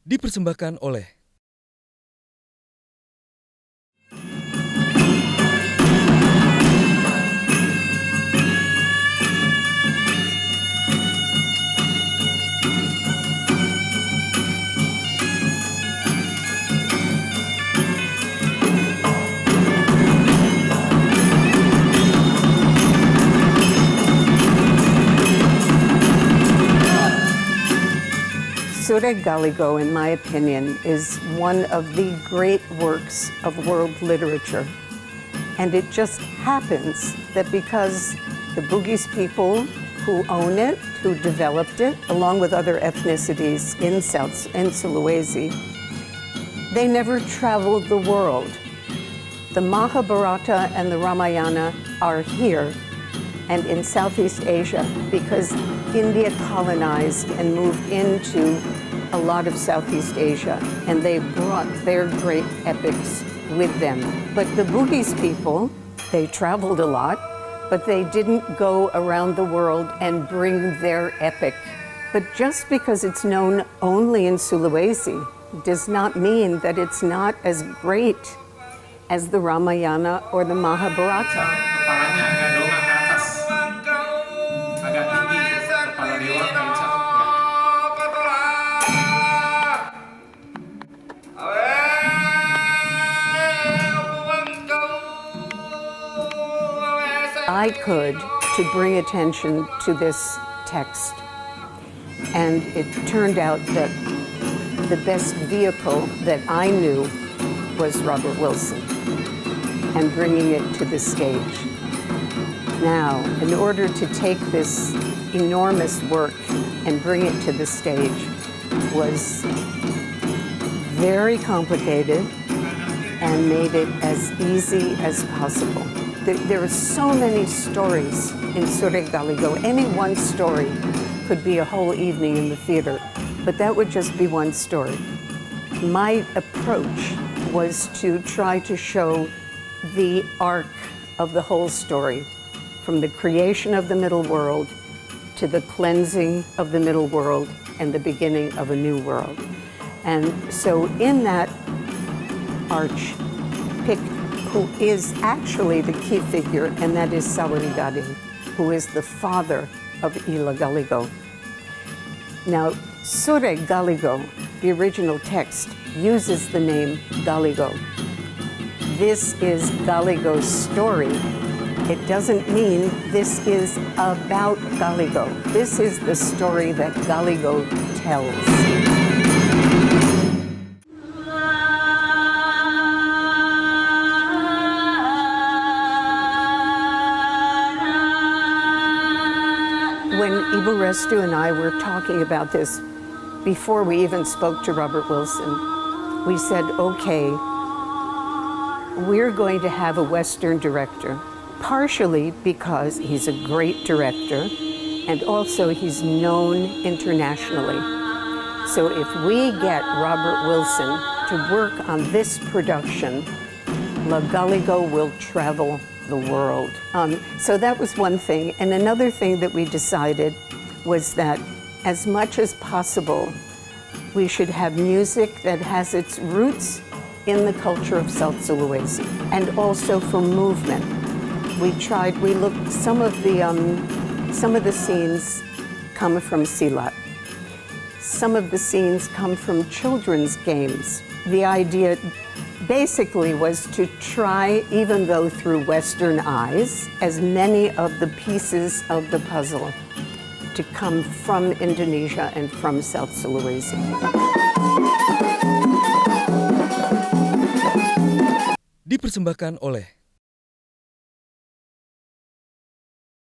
Dipersembahkan oleh Sureq Galigo, in my opinion, is one of the great works of world literature. And it just happens that because the Bugis people who own it, who developed it, along with other ethnicities in Sulawesi, they never traveled the world. The Mahabharata and the Ramayana are here and in Southeast Asia because India colonized and moved into a lot of Southeast Asia, and they brought their great epics with them. But the Bugis people, they traveled a lot, but they didn't go around the world and bring their epic. But just because it's known only in Sulawesi does not mean that it's not as great as the Ramayana or the Mahabharata. Kepalanya agak dongak ke atas, agak tinggi, kepala dewa kayak satu. I could to bring attention to this text, and it turned out that the best vehicle that I knew was Robert Wilson and bringing it to the stage. Now, in order to take this enormous work and bring it to the stage was very complicated and made it as easy as possible. There are so many stories in Sureq Galigo. Any one story could be a whole evening in the theater, but that would just be one story. My approach was to try to show the arc of the whole story, from the creation of the middle world to the cleansing of the middle world and the beginning of a new world. And so in that arch, pick who is actually the key figure, and that is Sawerigading, who is the father of Galigo. Now, Sureq Galigo, the original text, uses the name Galigo. This is Galigo's story. It doesn't mean this is about Galigo. This is the story that Galigo tells. When Ibu Restu and I were talking about this, before we even spoke to Robert Wilson, we said, okay, we're going to have a Western director, partially because he's a great director, and also he's known internationally. So if we get Robert Wilson to work on this production, Galigo will travel the world. So that was one thing. And another thing that we decided was that as much as possible, we should have music that has its roots in the culture of South Sulawesi, and also for movement. We looked, some of the scenes come from Silat. Some of the scenes come from children's games. The idea basically was to try, even though through Western eyes, as many of the pieces of the puzzle to come from Indonesia and from South Sulawesi. dipersembahkan oleh